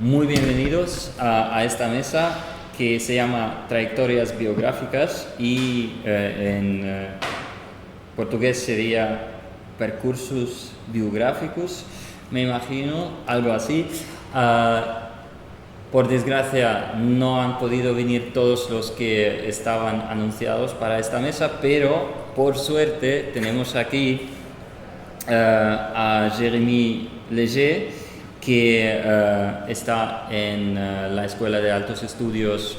Muy bienvenidos a esta mesa que se llama Trayectorias Biográficas y en portugués sería Percursos Biográficos, me imagino, algo así. Por desgracia no han podido venir todos los que estaban anunciados para esta mesa, pero por suerte tenemos aquí a Jérémy Léger, que está en la Escuela de Altos Estudios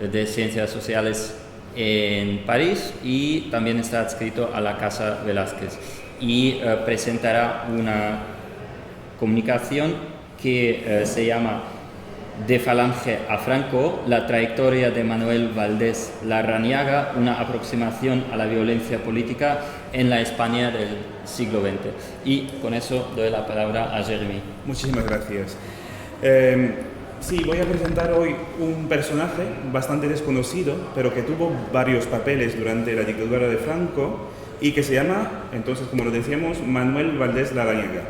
de Ciencias Sociales en París y también está adscrito a la Casa Velázquez y presentará una comunicación que se llama De Falange a Franco, la trayectoria de Manuel Valdés Larrañaga, una aproximación a la violencia política en la España del siglo XX. Y con eso doy la palabra a Jérémy. Muchísimas gracias. Sí, voy a presentar hoy un personaje bastante desconocido, pero que tuvo varios papeles durante la dictadura de Franco y que se llama, entonces, como lo decíamos, Manuel Valdés Larrañaga.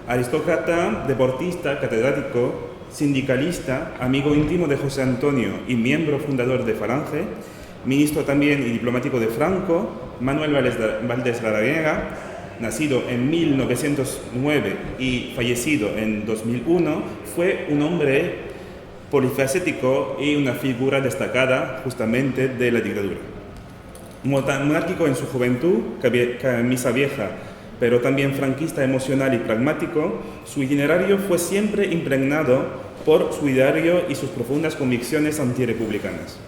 Aristócrata, deportista, catedrático, sindicalista, amigo íntimo de José Antonio y miembro fundador de Falange, ministro también y diplomático de Franco, Manuel Valdés Larrañaga, nacido en 1909 y fallecido en 2001, fue un hombre polifacético y una figura destacada justamente de la dictadura. Monárquico en su juventud, camisa vieja, pero también franquista emocional y pragmático, su itinerario fue siempre impregnado por su ideario y sus profundas convicciones antirepublicanas.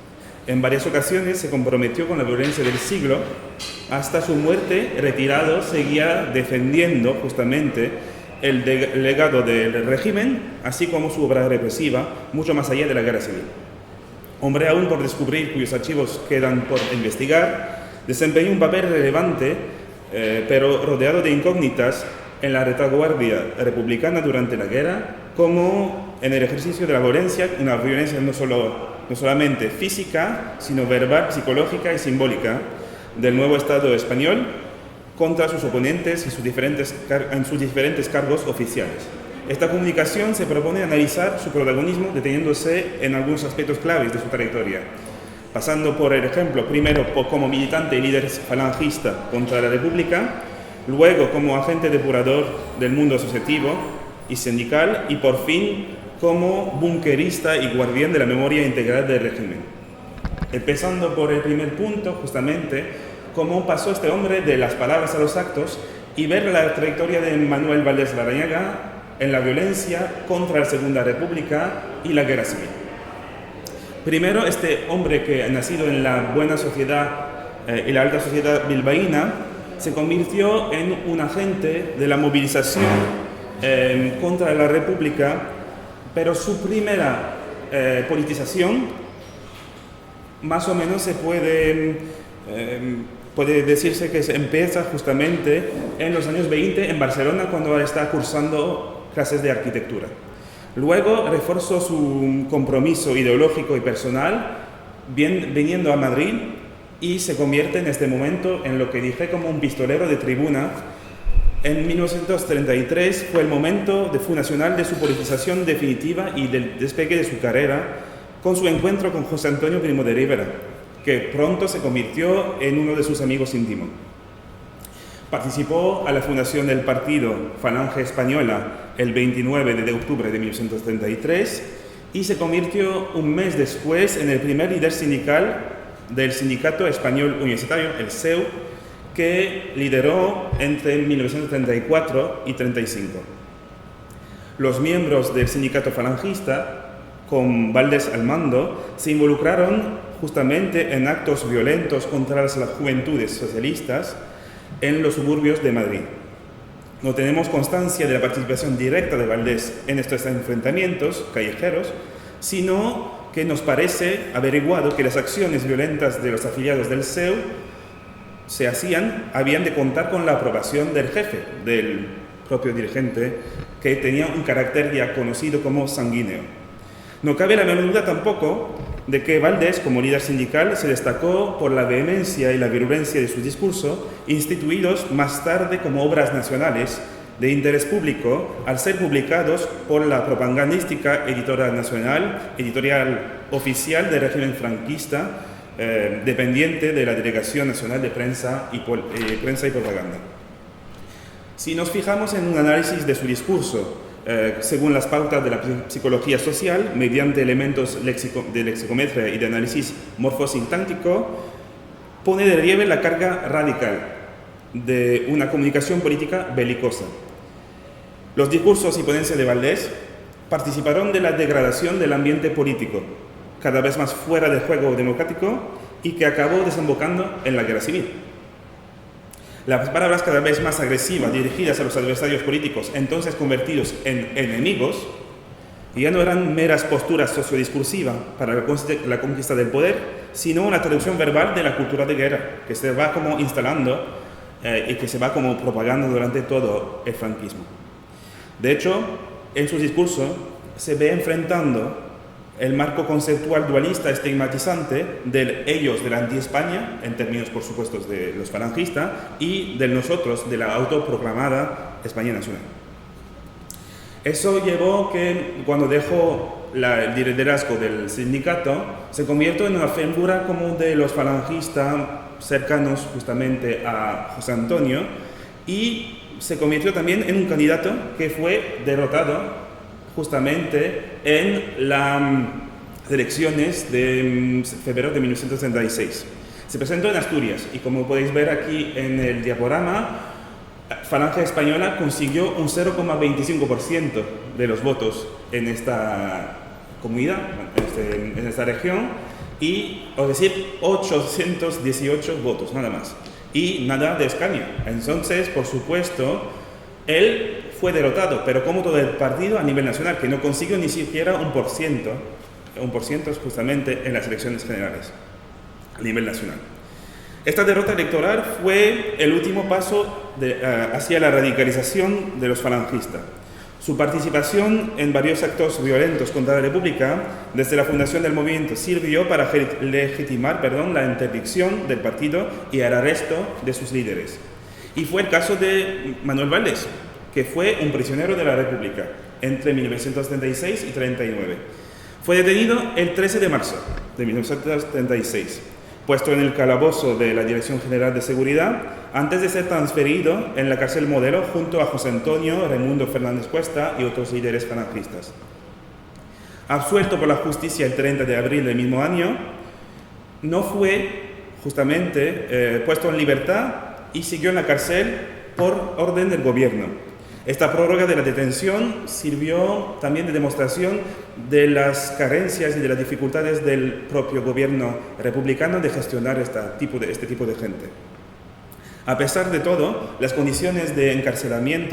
En varias ocasiones se comprometió con la violencia del siglo. Hasta su muerte, retirado, seguía defendiendo justamente el legado del régimen, así como su obra represiva, mucho más allá de la guerra civil. Hombre aún por descubrir, cuyos archivos quedan por investigar, desempeñó un papel relevante, pero rodeado de incógnitas en la retaguardia republicana durante la guerra, como en el ejercicio de la violencia, una violencia no solamente física, sino verbal, psicológica y simbólica del nuevo Estado español contra sus oponentes y en sus diferentes cargos oficiales. Esta comunicación se propone analizar su protagonismo deteniéndose en algunos aspectos claves de su trayectoria, pasando por el ejemplo, primero como militante y líder falangista contra la República, luego como agente depurador del mundo asociativo y sindical y por fin como bunkerista y guardián de la memoria integral del régimen. Empezando por el primer punto, justamente, cómo pasó este hombre de las palabras a los actos y ver la trayectoria de Manuel Valdés Larrañaga en la violencia contra la Segunda República y la Guerra Civil. Primero, este hombre que ha nacido en la buena sociedad y la alta sociedad bilbaína se convirtió en un agente de la movilización contra la República, pero su primera politización más o menos se puede decirse que se empieza justamente en los años 20 en Barcelona, cuando está cursando clases de arquitectura. Luego reforzó su compromiso ideológico y personal viniendo a Madrid y se convierte en este momento en lo que dije como un pistolero de tribuna. En 1933 fue el momento fundacional de su politización definitiva y del despegue de su carrera con su encuentro con José Antonio Primo de Rivera, que pronto se convirtió en uno de sus amigos íntimos. Participó a la fundación del partido Falange Española el 29 de octubre de 1933 y se convirtió un mes después en el primer líder sindical del Sindicato Español Universitario, el SEU, que lideró entre 1934 y 1935. Los miembros del sindicato falangista, con Valdés al mando, se involucraron justamente en actos violentos contra las juventudes socialistas en los suburbios de Madrid. No tenemos constancia de la participación directa de Valdés en estos enfrentamientos callejeros, sino que nos parece averiguado que las acciones violentas de los afiliados del SEU habían de contar con la aprobación del jefe, del propio dirigente, que tenía un carácter ya conocido como sanguíneo. No cabe la menor duda tampoco de que Valdés, como líder sindical, se destacó por la vehemencia y la virulencia de su discurso, instituidos más tarde como obras nacionales de interés público al ser publicados por la propagandística Editorial Nacional, editorial oficial del régimen franquista, dependiente de la Delegación Nacional de Prensa y Propaganda. Si nos fijamos en un análisis de su discurso, según las pautas de la psicología social, mediante elementos de lexicometría y de análisis morfosintáctico, pone de relieve la carga radical de una comunicación política belicosa. Los discursos y ponencias de Valdés participaron de la degradación del ambiente político, cada vez más fuera del juego democrático y que acabó desembocando en la guerra civil. Las palabras cada vez más agresivas dirigidas a los adversarios políticos, entonces convertidos en enemigos, ya no eran meras posturas sociodiscursivas para la conquista del poder, sino una traducción verbal de la cultura de guerra, que se va como instalando y que se va como propagando durante todo el franquismo. De hecho, en su discurso se ve enfrentando el marco conceptual dualista estigmatizante del ellos de la anti-España, en términos por supuesto de los falangistas, y del nosotros, de la autoproclamada España nacional. Eso llevó que cuando dejó el liderazgo del sindicato, se convirtió en una figura como de los falangistas cercanos justamente a José Antonio, y se convirtió también en un candidato que fue derrotado justamente en las elecciones de febrero de 1936. Se presentó en Asturias y, como podéis ver aquí en el diaporama, Falange Española consiguió un 0,25% de los votos en esta comunidad, en esta región, es decir, 818 votos, nada más, y nada de escaño. Entonces, por supuesto, él fue derrotado, pero como todo el partido a nivel nacional, que no consiguió ni siquiera un por ciento justamente en las elecciones generales a nivel nacional. Esta derrota electoral fue el último paso hacia la radicalización de los falangistas. Su participación en varios actos violentos contra la República desde la fundación del movimiento sirvió para legitimar la interdicción del partido y el arresto de sus líderes. Y fue el caso de Manuel Valdés, que fue un prisionero de la República entre 1936 y 1939. Fue detenido el 13 de marzo de 1936, puesto en el calabozo de la Dirección General de Seguridad, antes de ser transferido en la cárcel Modelo junto a José Antonio, Raimundo Fernández Cuesta y otros líderes falangistas. Absuelto por la justicia el 30 de abril del mismo año, no fue justamente puesto en libertad y siguió en la cárcel por orden del gobierno. Esta prórroga de la detención sirvió también de demostración de las carencias y de las dificultades del propio gobierno republicano de gestionar este tipo de gente. A pesar de todo, las condiciones de encarcelación,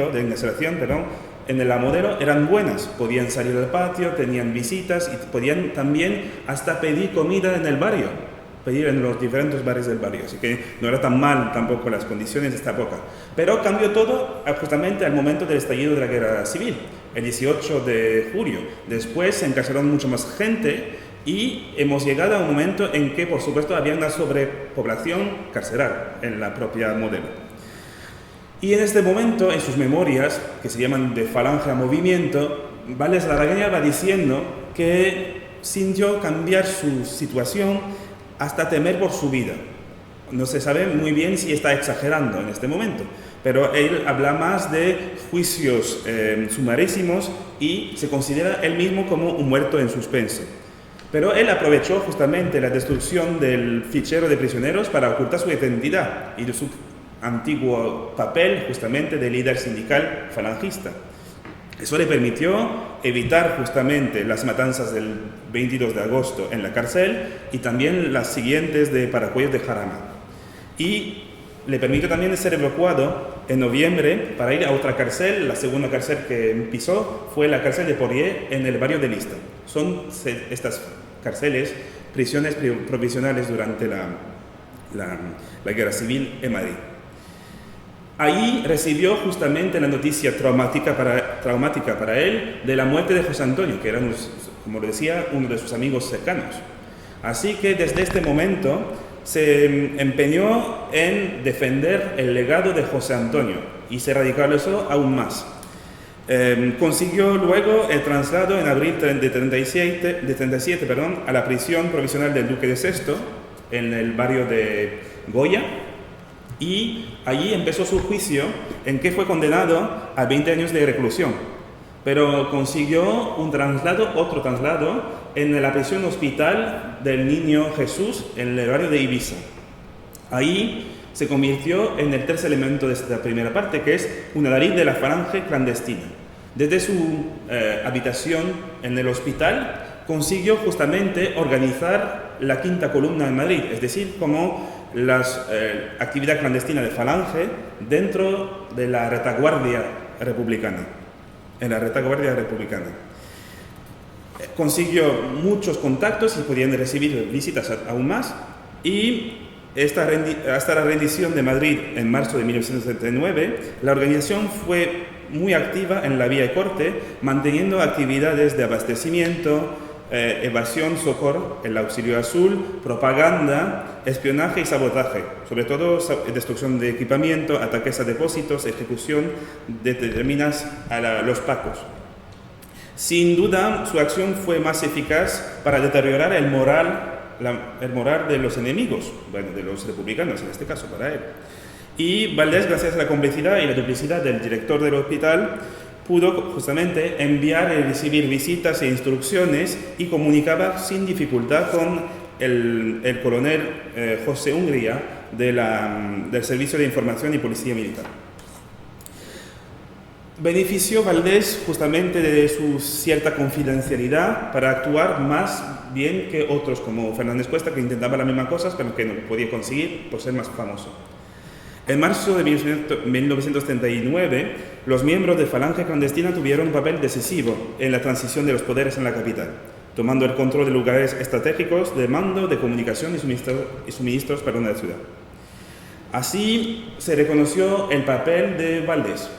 en la Modelo eran buenas. Podían salir al patio, tenían visitas y podían también hasta pedir comida en el barrio. Pedir en los diferentes bares del barrio, así que no era tan mal tampoco las condiciones de esta época. Pero cambió todo justamente al momento del estallido de la guerra civil, el 18 de julio. Después se encarcelaron mucho más gente y hemos llegado a un momento en que, por supuesto, había una sobrepoblación carceral en la propia Modelo. Y en este momento, en sus memorias, que se llaman De Falange a Movimiento, Valdés Larrañaga va diciendo que sintió cambiar su situación hasta temer por su vida. No se sabe muy bien si está exagerando en este momento, pero él habla más de juicios sumarísimos y se considera él mismo como un muerto en suspenso. Pero él aprovechó justamente la destrucción del fichero de prisioneros para ocultar su identidad y de su antiguo papel justamente de líder sindical falangista. Eso le permitió evitar justamente las matanzas del 22 de agosto en la cárcel y también las siguientes de Paracuellos de Jarama. Y le permitió también ser evacuado en noviembre para ir a otra cárcel. La segunda cárcel que pisó fue la cárcel de Porrier en el barrio de Lista. Son estas cárceles, prisiones provisionales durante la guerra civil en Madrid. Ahí recibió justamente la noticia traumática para él de la muerte de José Antonio, que era, como lo decía, uno de sus amigos cercanos. Así que desde este momento se empeñó en defender el legado de José Antonio y se radicalizó aún más. Consiguió luego el traslado en abril de 37 a la prisión provisional del Duque de Sexto, en el barrio de Goya, y allí empezó su juicio, en que fue condenado a 20 años de reclusión, pero consiguió otro traslado en la prisión hospital del Niño Jesús, en el barrio de Ibiza. Ahí se convirtió en el tercer elemento de esta primera parte, que es un adalid de la falange clandestina. Desde su habitación en el hospital consiguió justamente organizar la quinta columna en Madrid, es decir, como la actividad clandestina de falange dentro de la retaguardia republicana. En la retaguardia republicana. Consiguió muchos contactos y podían recibir visitas aún más, y hasta la rendición de Madrid en marzo de 1979, la organización fue muy activa en la vía de corte, manteniendo actividades de abastecimiento, evasión, socorro, el auxilio azul, propaganda, espionaje y sabotaje, sobre todo destrucción de equipamiento, ataques a depósitos, ejecución de determinadas a los pacos. Sin duda, su acción fue más eficaz para deteriorar el moral de los enemigos, bueno, de los republicanos en este caso, para él. Y Valdés, gracias a la complicidad y la duplicidad del director del hospital, pudo justamente enviar y recibir visitas e instrucciones, y comunicaba sin dificultad con el coronel José Hungría del Servicio de Información y Policía Militar. Benefició Valdés justamente de su cierta confidencialidad para actuar más bien que otros, como Fernández Cuesta, que intentaba las mismas cosas pero que no podía conseguir por ser más famoso. En marzo de 1939, los miembros de Falange Clandestina tuvieron un papel decisivo en la transición de los poderes en la capital, tomando el control de lugares estratégicos de mando, de comunicación y suministros para la ciudad. Así se reconoció el papel de Valdés.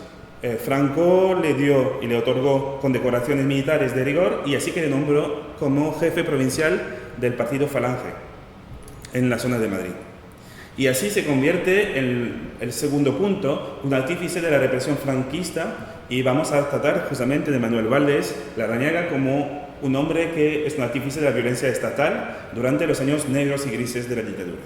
Franco le dio y le otorgó condecoraciones militares de rigor, y así que le nombró como jefe provincial del partido Falange en la zona de Madrid. Y así se convierte en el segundo punto, un artífice de la represión franquista, y vamos a tratar justamente de Manuel Valdés Larrañaga como un hombre que es un artífice de la violencia estatal durante los años negros y grises de la dictadura.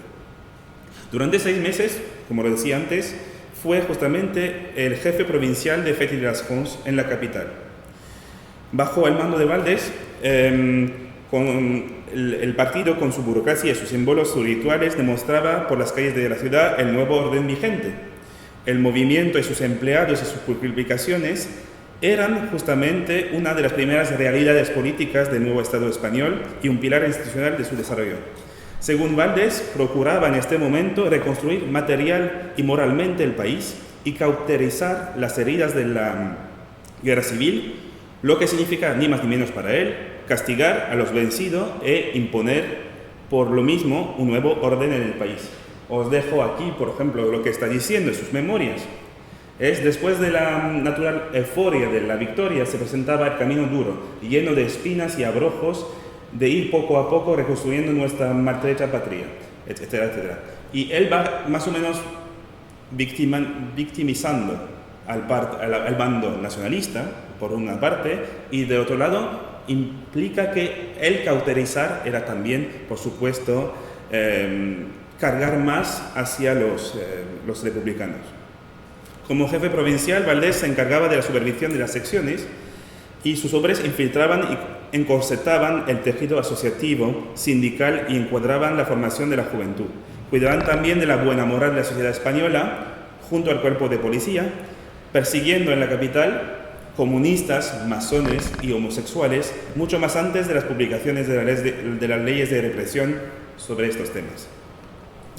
Durante 6 meses, como lo decía antes, fue justamente el jefe provincial de Fet y las Cons en la capital. Bajo el mando de Valdés, el partido, con su burocracia y sus símbolos, sus rituales, demostraba por las calles de la ciudad el nuevo orden vigente. El movimiento y sus empleados y sus publicaciones eran justamente una de las primeras realidades políticas del nuevo Estado español y un pilar institucional de su desarrollo. Según Valdés, procuraba en este momento reconstruir material y moralmente el país y cauterizar las heridas de la guerra civil, lo que significa, ni más ni menos para él, castigar a los vencidos e imponer por lo mismo un nuevo orden en el país. Os dejo aquí, por ejemplo, lo que está diciendo en sus memorias. Después de la natural euforia de la victoria, se presentaba el camino duro, lleno de espinas y abrojos, de ir poco a poco reconstruyendo nuestra maltrecha patria, etcétera, etcétera. Y él va más o menos victimizando al bando nacionalista, por una parte, y de otro lado implica que el cauterizar era también, por supuesto, cargar más hacia los republicanos. Como jefe provincial, Valdés se encargaba de la supervisión de las secciones, y sus hombres infiltraban y encorsetaban el tejido asociativo, sindical, y encuadraban la formación de la juventud. Cuidaban también de la buena moral de la sociedad española, junto al cuerpo de policía, persiguiendo en la capital comunistas, masones y homosexuales, mucho más antes de las publicaciones de las leyes de represión sobre estos temas.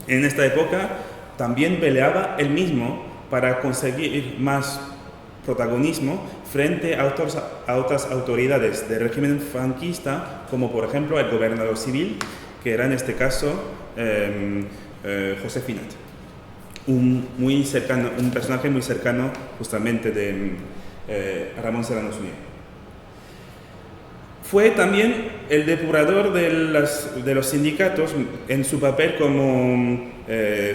En esta época también peleaba él mismo para conseguir más protagonismo frente a otras autoridades del régimen franquista, como por ejemplo el gobernador civil, que era en este caso José Finat, un personaje muy cercano justamente de Ramón Serrano Suñé. Fue también el depurador de los sindicatos, en su papel como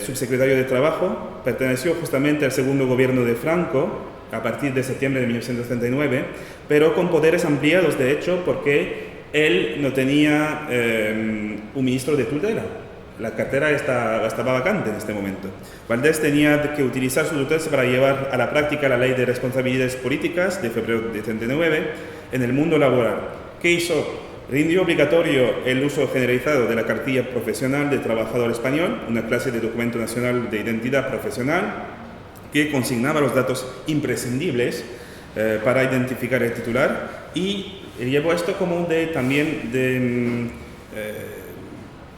subsecretario de Trabajo, perteneció justamente al segundo gobierno de Franco, a partir de septiembre de 1939, pero con poderes ampliados, de hecho, porque él no tenía un ministro de tutela. La cartera estaba vacante en este momento. Valdés tenía que utilizar su tutela para llevar a la práctica la Ley de Responsabilidades Políticas de febrero de 39 en el mundo laboral. ¿Qué hizo? Rindió obligatorio el uso generalizado de la cartilla profesional de trabajador español, una clase de documento nacional de identidad profesional que consignaba los datos imprescindibles para identificar el titular, y llevó esto como también de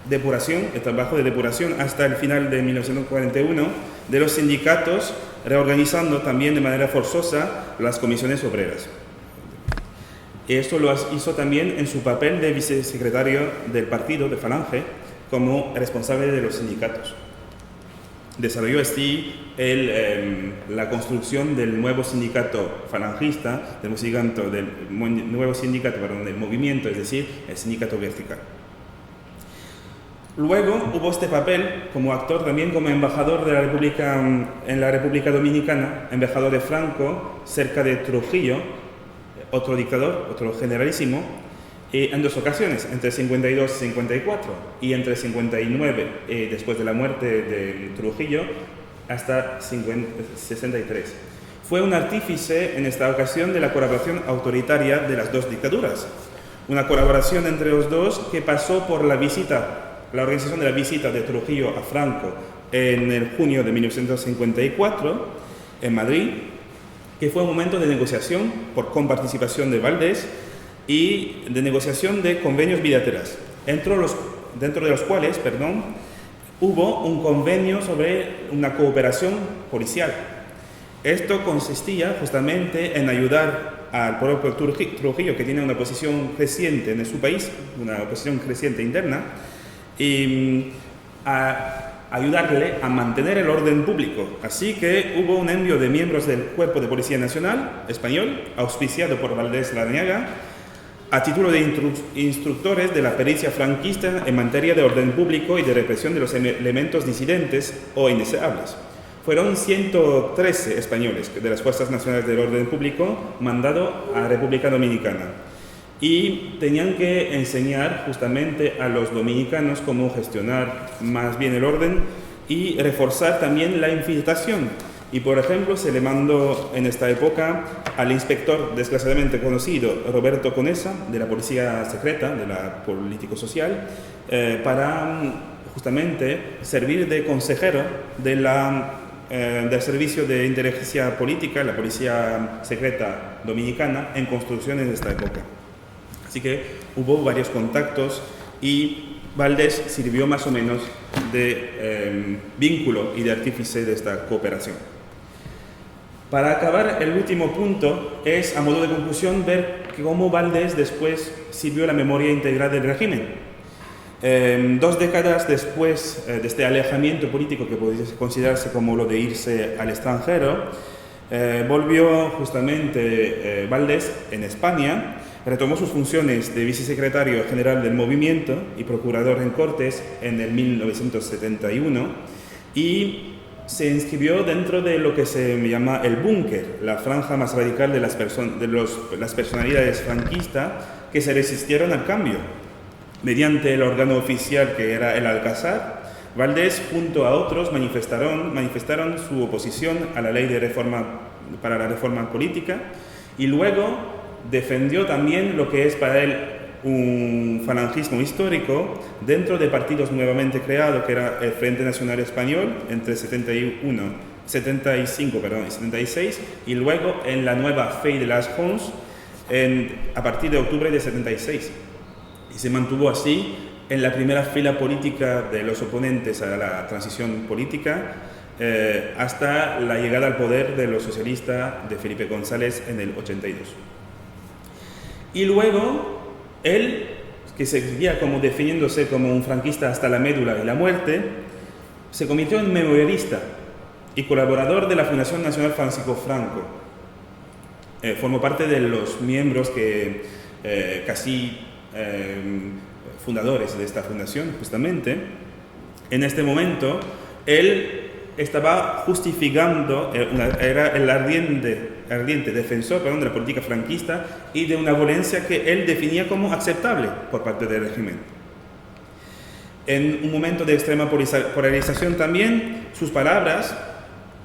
depuración, el trabajo de depuración hasta el final de 1941 de los sindicatos, reorganizando también de manera forzosa las comisiones obreras. Esto lo hizo también en su papel de vicesecretario del partido de Falange, como responsable de los sindicatos. Desarrolló así la construcción del nuevo sindicato falangista, del movimiento, es decir, el sindicato vertical. Luego hubo este papel como actor también como embajador de la República en la República Dominicana, embajador de Franco cerca de Trujillo, otro dictador, otro generalísimo, en dos ocasiones, entre 52 y 54, y entre 59, después de la muerte de Trujillo, hasta 63. Fue un artífice en esta ocasión de la colaboración autoritaria de las dos dictaduras. Una colaboración entre los dos que pasó por la organización de la visita de Trujillo a Franco en el junio de 1954 en Madrid, que fue un momento de negociación con participación de Valdés y de negociación de convenios bilaterales, dentro de los cuales hubo un convenio sobre una cooperación policial. Esto consistía justamente en ayudar al propio Trujillo, que tiene una posición creciente en su país, una posición creciente interna, y a ayudarle a mantener el orden público. Así que hubo un envío de miembros del Cuerpo de Policía Nacional español, auspiciado por Valdés Larrañaga, a título de instructores de la pericia franquista en materia de orden público y de represión de los elementos disidentes o indeseables. Fueron 113 españoles de las Fuerzas Nacionales del Orden Público mandados a República Dominicana, y tenían que enseñar justamente a los dominicanos cómo gestionar más bien el orden y reforzar también la infiltración. Y por ejemplo se le mandó en esta época al inspector desgraciadamente conocido Roberto Conesa, de la Policía Secreta, de la Político Social, para justamente servir de consejero del Servicio de Inteligencia Política, la Policía Secreta Dominicana, en construcciones de esta época. Así que hubo varios contactos y Valdés sirvió más o menos de vínculo y de artífice de esta cooperación. Para acabar, el último punto es, a modo de conclusión, ver cómo Valdés después sirvió la memoria integral del régimen. 2 décadas después de este alejamiento político, que podría considerarse como lo de irse al extranjero, volvió justamente Valdés en España. Retomó sus funciones de vicesecretario general del movimiento y procurador en Cortes en el 1971, y se inscribió dentro de lo que se llama el búnker, la franja más radical de las personalidades franquistas que se resistieron al cambio. Mediante el órgano oficial que era el Alcázar, Valdés junto a otros manifestaron su oposición a la ley para la reforma política, y luego defendió también lo que es para él un falangismo histórico dentro de partidos nuevamente creados, que era el Frente Nacional Español entre 75 y 76, y luego en la nueva Fe de las Jons a partir de octubre de 76. Y se mantuvo así en la primera fila política de los oponentes a la transición política hasta la llegada al poder de los socialistas de Felipe González en el 82. Y luego, él, que seguía como definiéndose como un franquista hasta la médula y la muerte, se convirtió en memorialista y colaborador de la Fundación Nacional Francisco Franco. Formó parte de los miembros que casi fundadores de esta fundación, justamente, en este momento, él estaba justificando, era el ardiente defensor, perdón, de la política franquista y de una violencia que él definía como aceptable por parte del régimen. En un momento de extrema polarización también, sus palabras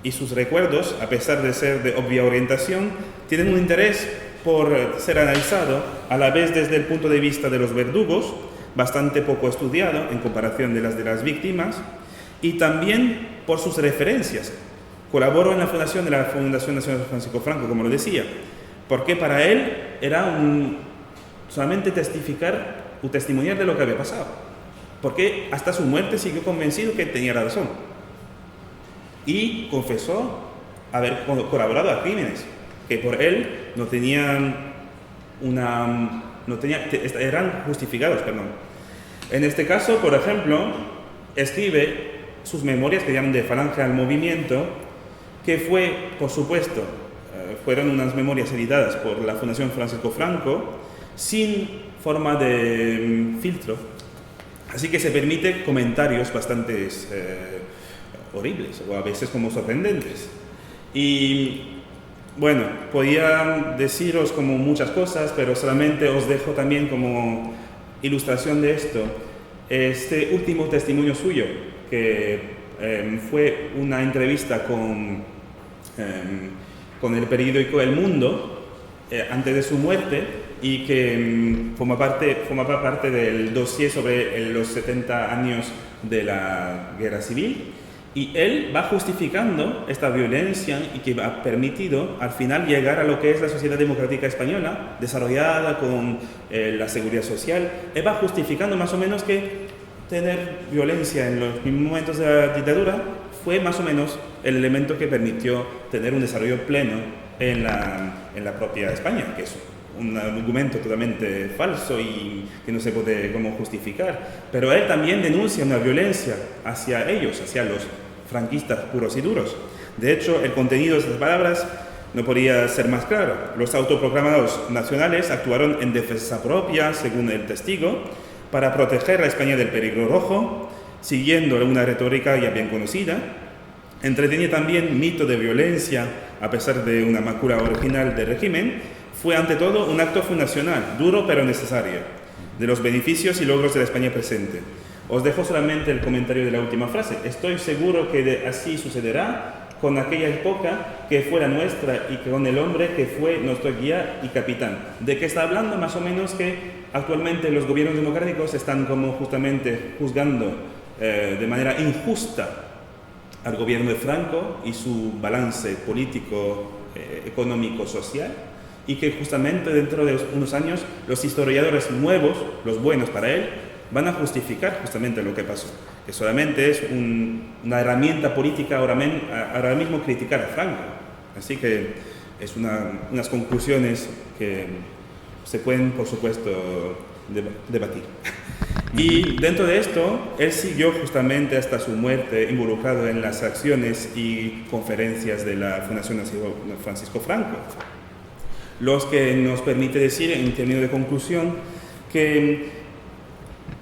y sus recuerdos, a pesar de ser de obvia orientación, tienen un interés por ser analizado a la vez desde el punto de vista de los verdugos, bastante poco estudiado en comparación de las víctimas, y también por sus referencias. Colaboró en la fundación de la Fundación Nacional Francisco Franco, como lo decía, porque para él era solamente testificar o testimoniar de lo que había pasado, porque hasta su muerte siguió convencido que tenía la razón y confesó haber colaborado a crímenes que por él eran justificados, perdón. En este caso, por ejemplo, escribe sus memorias que llaman de Falange al Movimiento, que fue, por supuesto, fueron unas memorias editadas por la Fundación Francisco Franco, sin forma de filtro, así que se permite comentarios bastante horribles o a veces como sorprendentes. Y bueno, podía deciros como muchas cosas, pero solamente os dejo también como ilustración de esto este último testimonio suyo, que fue una entrevista con el periódico El Mundo antes de su muerte, y que formaba parte del dossier sobre los 70 años de la Guerra Civil. Y él va justificando esta violencia y que ha permitido al final llegar a lo que es la sociedad democrática española, desarrollada con la seguridad social. Él va justificando más o menos que tener violencia en los mismos momentos de la dictadura fue más o menos el elemento que permitió tener un desarrollo pleno en la propia España, que es un argumento totalmente falso y que no se puede como justificar. Pero él también denuncia una violencia hacia ellos, hacia los franquistas puros y duros. De hecho, el contenido de estas palabras no podría ser más claro. Los autoproclamados nacionales actuaron en defensa propia, según el testigo, para proteger a España del peligro rojo, siguiendo una retórica ya bien conocida. Entretenía también mito de violencia, a pesar de una macula original del régimen. Fue ante todo un acto fundacional, duro pero necesario, de los beneficios y logros de la España presente. Os dejo solamente el comentario de la última frase. Estoy seguro que así sucederá con aquella época que fue la nuestra y con el hombre que fue nuestro guía y capitán. ¿De qué está hablando? Más o menos que actualmente los gobiernos democráticos están como justamente juzgando de manera injusta al gobierno de Franco y su balance político, económico, social, y que justamente dentro de unos años los historiadores nuevos, los buenos para él, van a justificar justamente lo que pasó, que solamente es una herramienta política ahora mismo criticar a Franco. Así que es unas conclusiones que se pueden, por supuesto, debatir. Y dentro de esto, él siguió justamente hasta su muerte involucrado en las acciones y conferencias de la Fundación Francisco Franco, los que nos permite decir, en términos de conclusión, que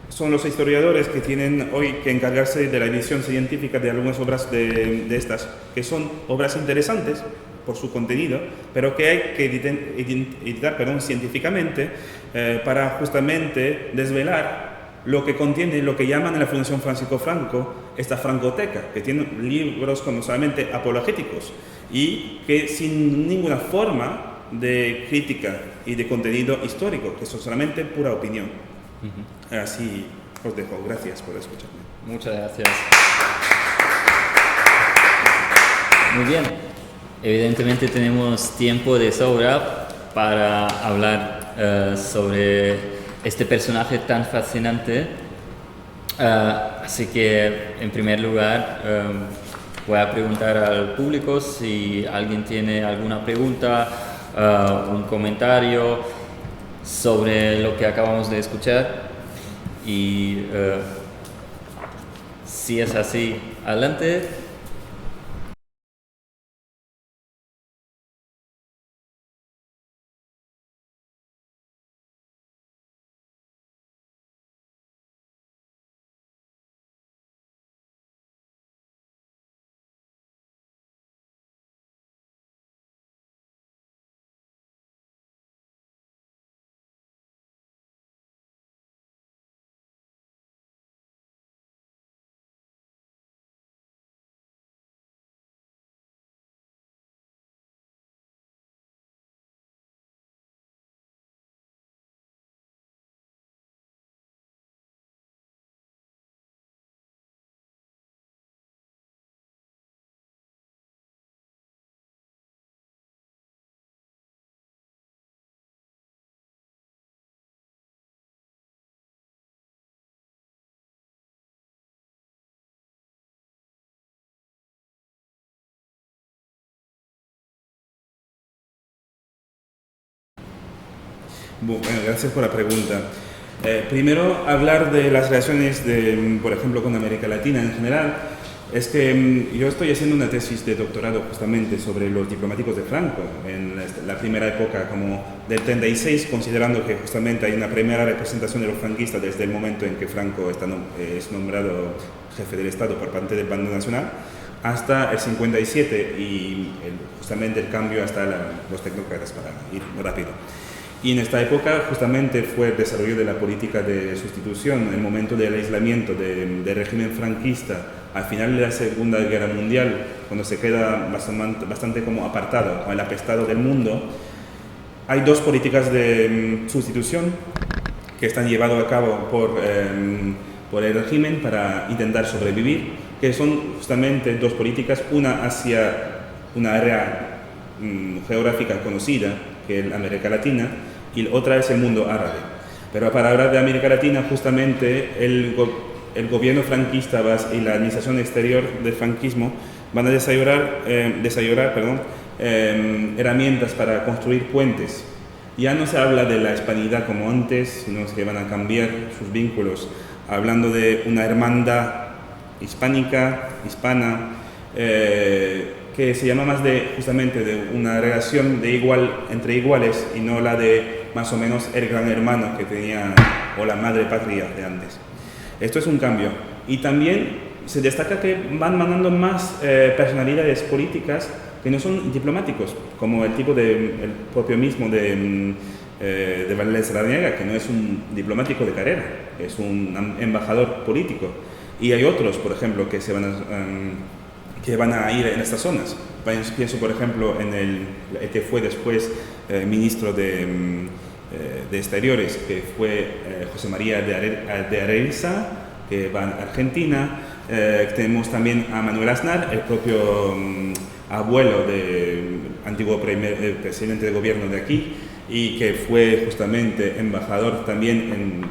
son los historiadores que tienen hoy que encargarse de la edición científica de algunas obras de estas, que son obras interesantes por su contenido, pero que hay que editar científicamente para justamente desvelar lo que contiene, lo que llaman en la Fundación Francisco Franco esta francoteca, que tiene libros como solamente apologéticos y que sin ninguna forma de crítica y de contenido histórico, que son solamente pura opinión. Así os dejo. Gracias por escucharme. Muchas gracias. Muy bien. Evidentemente tenemos tiempo de sobra para hablar sobre este personaje tan fascinante. Así que, en primer lugar, voy a preguntar al público si alguien tiene alguna pregunta, un comentario sobre lo que acabamos de escuchar. Y si es así, adelante. Bueno, gracias por la pregunta. Primero, hablar de las relaciones, por ejemplo, con América Latina en general. Es que yo estoy haciendo una tesis de doctorado justamente sobre los diplomáticos de Franco, en la primera época como del 36, considerando que justamente hay una primera representación de los franquistas desde el momento en que Franco es nombrado jefe del Estado por parte del Bando Nacional, hasta el 57 y justamente el cambio hasta los tecnócratas, para ir rápido. Y en esta época justamente fue el desarrollo de la política de sustitución, el momento del aislamiento del régimen franquista al final de la Segunda Guerra Mundial, cuando se queda bastante como apartado, o el apestado del mundo. Hay dos políticas de sustitución que están llevadas a cabo por el régimen para intentar sobrevivir, que son justamente dos políticas, una hacia una área geográfica conocida, que es América Latina, y la otra es el mundo árabe. Pero para hablar de América Latina, justamente el gobierno franquista y la administración exterior del franquismo van a desarrollar herramientas para construir puentes. Ya no se habla de la hispanidad como antes, sino que van a cambiar sus vínculos, hablando de una hermandad hispana, que se llama más justamente de una relación entre iguales y no la de más o menos el gran hermano que tenía o la madre patria de antes. Esto es un cambio. Y también se destaca que van mandando más personalidades políticas que no son diplomáticos, como el propio mismo de Valdés Larrañaga, que no es un diplomático de carrera, es un embajador político. Y hay otros, por ejemplo, que van a ir en estas zonas. Pienso, por ejemplo, en el que fue después ministro de Exteriores, que fue José María de Araiza, que va a Argentina. Tenemos también a Manuel Aznar, el propio abuelo del antiguo presidente de gobierno de aquí, y que fue justamente embajador también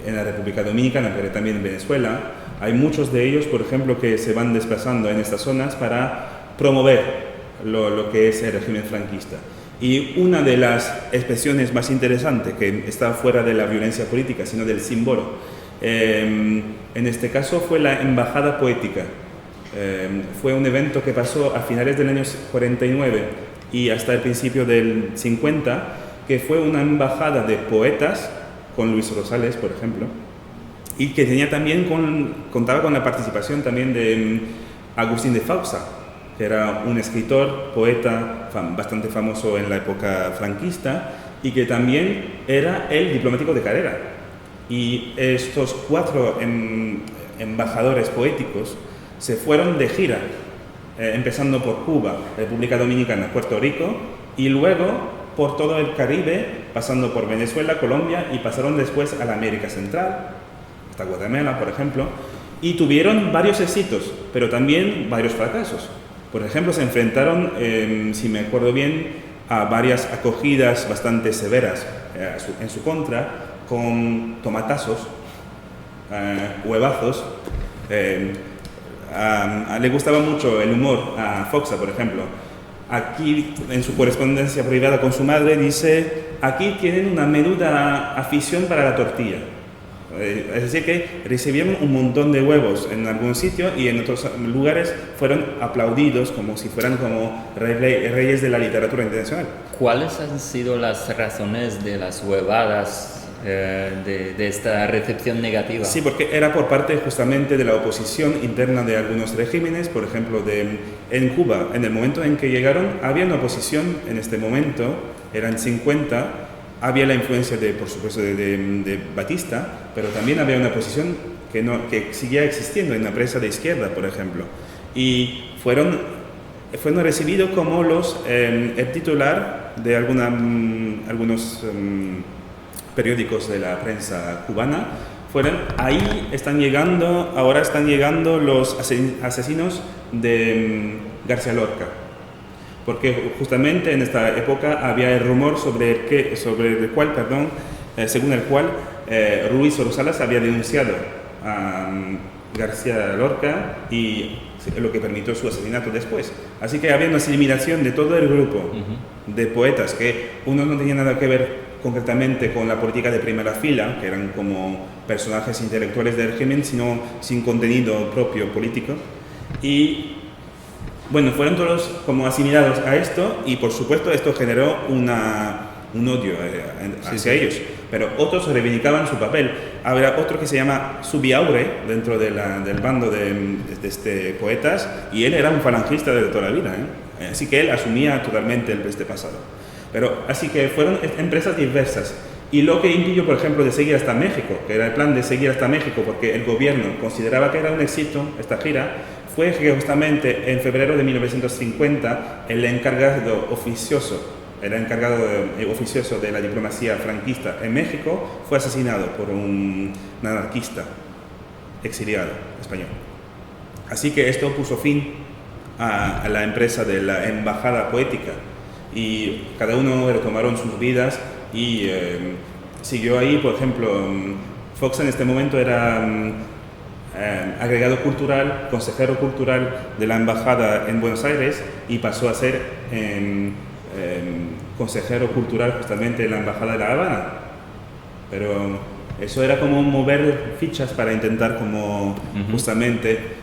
en la República Dominicana, pero también en Venezuela. Hay muchos de ellos, por ejemplo, que se van desplazando en estas zonas para promover lo que es el régimen franquista. Y una de las expresiones más interesantes, que está fuera de la violencia política, sino del símbolo, en este caso fue la embajada poética. Fue un evento que pasó a finales del año 49 y hasta el principio del 50, que fue una embajada de poetas, con Luis Rosales, por ejemplo, y que contaba con la participación también de Agustín de Fausa, que era un escritor, poeta bastante famoso en la época franquista y que también era el diplomático de carrera. Y estos 4 embajadores poéticos se fueron de gira, empezando por Cuba, República Dominicana, Puerto Rico, y luego por todo el Caribe, pasando por Venezuela, Colombia, y pasaron después a la América Central, hasta Guatemala, por ejemplo, y tuvieron varios éxitos, pero también varios fracasos. Por ejemplo, se enfrentaron, si me acuerdo bien, a varias acogidas bastante severas en su contra, con tomatazos, huevazos. Le gustaba mucho el humor a Foxa, por ejemplo. Aquí, en su correspondencia privada con su madre, dice: aquí tienen una menuda afición para la tortilla. Es decir, que recibieron un montón de huevos en algún sitio y en otros lugares fueron aplaudidos como si fueran como reyes de la literatura internacional. ¿Cuáles han sido las razones de las huevadas, de esta recepción negativa? Sí, porque era por parte justamente de la oposición interna de algunos regímenes. Por ejemplo, en Cuba, en el momento en que llegaron, había una oposición en este momento, eran 50, había la influencia, por supuesto, de Batista, pero también había una oposición que seguía existiendo en la prensa de izquierda, por ejemplo. Y fueron recibidos como el titular de algunos periódicos de la prensa cubana. Ahora están llegando los asesinos de García Lorca, porque justamente en esta época había el rumor según el cual Ruiz Rosales había denunciado a García Lorca, y lo que permitió su asesinato después. Así que había una eliminación de todo el grupo de poetas, que unos no tenían nada que ver concretamente con la política de primera fila, que eran como personajes intelectuales del régimen, sino sin contenido propio político. Y bueno, fueron todos como asimilados a esto y por supuesto esto generó un odio hacia ellos, pero otros reivindicaban su papel. Había otro que se llama Zubiaurre dentro del bando de poetas y él era un falangista de toda la vida, así que él asumía totalmente este pasado. Pero así que fueron empresas diversas. Y lo que impidió, por ejemplo, de seguir hasta México, que era el plan de seguir hasta México porque el gobierno consideraba que era un éxito esta gira, fue que justamente en febrero de 1950 el encargado oficioso de la diplomacia franquista en México fue asesinado por un anarquista exiliado español. Así que esto puso fin a la empresa de la embajada poética y cada uno retomaron sus vidas y siguió ahí. Por ejemplo, Fox en este momento era agregado cultural, consejero cultural de la embajada en Buenos Aires y pasó a ser consejero cultural justamente en la embajada de La Habana. Pero eso era como mover fichas para intentar como justamente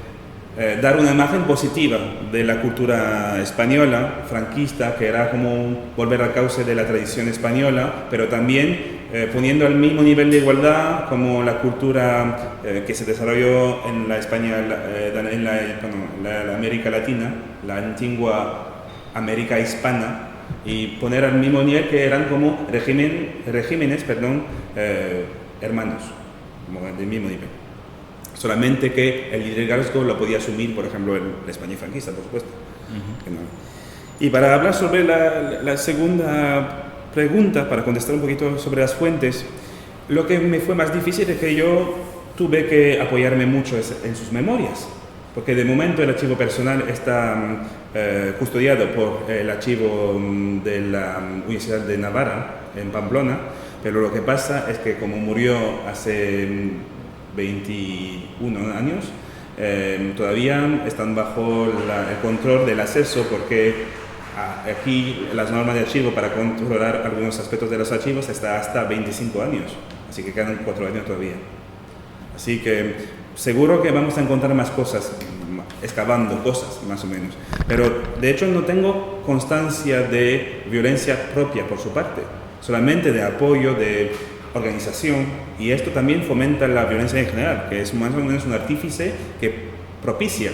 dar una imagen positiva de la cultura española, franquista, que era como volver al cauce de la tradición española, pero también poniendo al mismo nivel de igualdad como la cultura que se desarrolló en la España, en la América Latina, la antigua América hispana, y poner al mismo nivel que eran como regímenes hermanos, como del mismo nivel. Solamente que el liderazgo lo podía asumir, por ejemplo, la España franquista, por supuesto. Y para hablar sobre la segunda pregunta, para contestar un poquito sobre las fuentes, lo que me fue más difícil es que yo tuve que apoyarme mucho en sus memorias, porque de momento el archivo personal está custodiado por el archivo de la Universidad de Navarra, en Pamplona, pero lo que pasa es que como murió hace 21 años, todavía están bajo el control del acceso, porque aquí las normas de archivo para controlar algunos aspectos de los archivos está hasta 25 años, así que quedan 4 años todavía. Así que seguro que vamos a encontrar más cosas, excavando cosas más o menos, pero de hecho no tengo constancia de violencia propia por su parte, solamente de apoyo, de organización, y esto también fomenta la violencia en general, que es más o menos un artífice que propicia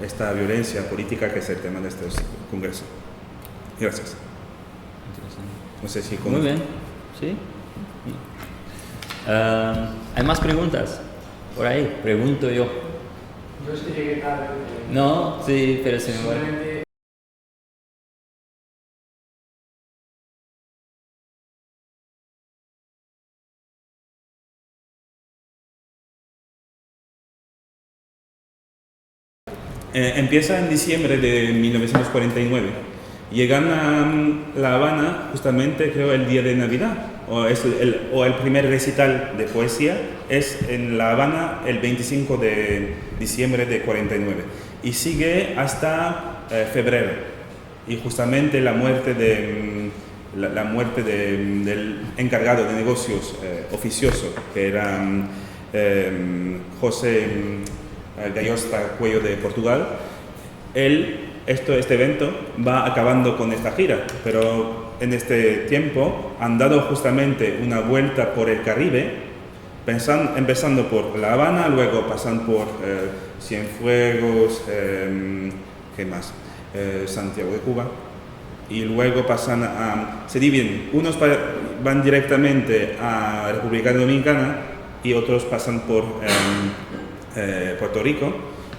esta violencia política que es el tema de este congreso. Gracias. No sé si Muy bien, sí. ¿Hay más preguntas? Por ahí, pregunto yo. Yo es que llegué tarde. No, sí, pero se me va. Empieza en diciembre de 1949. Llegan a La Habana justamente, creo, el día de Navidad, o el primer recital de poesía es en La Habana el 25 de diciembre de 49 y sigue hasta febrero. Y justamente la muerte del encargado de negocios oficioso, que era José Gallosta Cuello de Portugal, este evento va acabando con esta gira, pero en este tiempo han dado justamente una vuelta por el Caribe, empezando por La Habana, luego pasan por Cienfuegos, ¿qué más? Santiago de Cuba, y luego se dividen, unos van directamente a República Dominicana y otros pasan por Puerto Rico,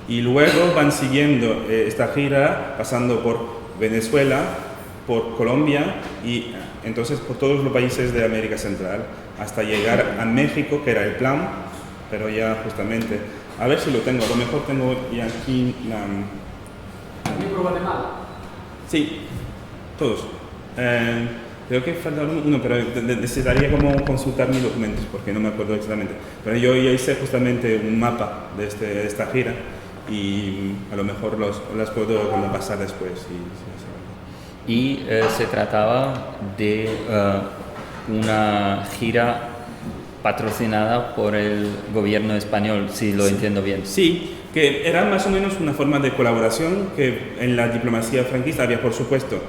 y luego van siguiendo esta gira pasando por Venezuela, por Colombia y entonces por todos los países de América Central hasta llegar a México, que era el plan, pero ya justamente, a ver si lo tengo, a lo mejor tengo ya aquí ¿También por Guatemala? Sí, todos. Creo que falta uno, pero necesitaría como consultar mis documentos porque no me acuerdo exactamente. Pero yo ya hice justamente un mapa de esta gira y a lo mejor las puedo como pasar después. y se trataba de una gira patrocinada por el gobierno español, si lo entiendo bien. Sí, que era más o menos una forma de colaboración que en la diplomacia franquista había, por supuesto,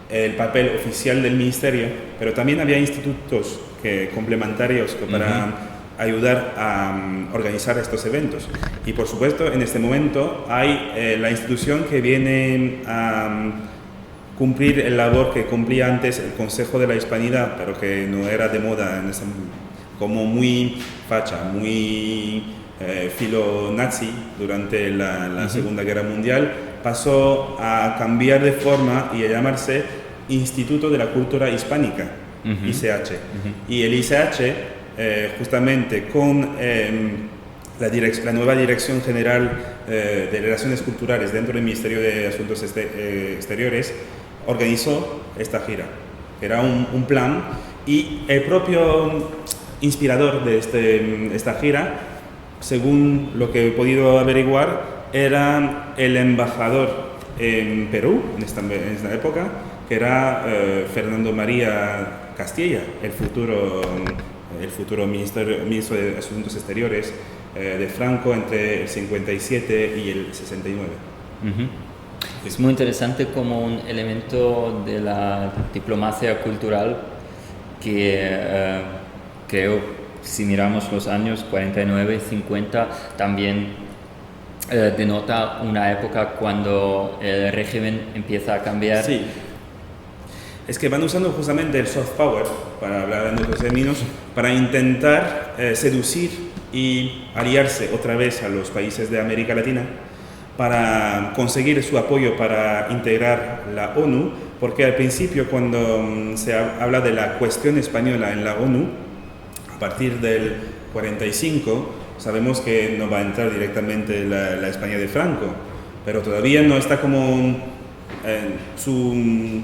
el papel oficial del ministerio, pero también había institutos complementarios para ayudar a organizar estos eventos. Y por supuesto, en este momento hay la institución que viene a cumplir el labor que cumplía antes el Consejo de la Hispanidad, pero que no era de moda en ese como muy facha, muy filo-nazi durante la Segunda Guerra Mundial, pasó a cambiar de forma y a llamarse Instituto de la Cultura Hispánica, ICH. Y el ICH, justamente con la nueva Dirección General de Relaciones Culturales dentro del Ministerio de Asuntos Exteriores, organizó esta gira. Era un plan, y el propio inspirador de esta gira, según lo que he podido averiguar, era el embajador en Perú en esta época, que era Fernando María Castilla, el futuro ministro de Asuntos Exteriores de Franco entre el 57 y el 69. Es muy interesante como un elemento de la diplomacia cultural que creo, si miramos los años 49 y 50, también denota una época cuando el régimen empieza a cambiar. Sí. Es que van usando justamente el soft power, para hablar en otros términos, para intentar seducir y aliarse otra vez a los países de América Latina para conseguir su apoyo para integrar la ONU, porque al principio, cuando se habla de la cuestión española en la ONU, a partir del 45, sabemos que no va a entrar directamente la España de Franco, pero todavía no está como su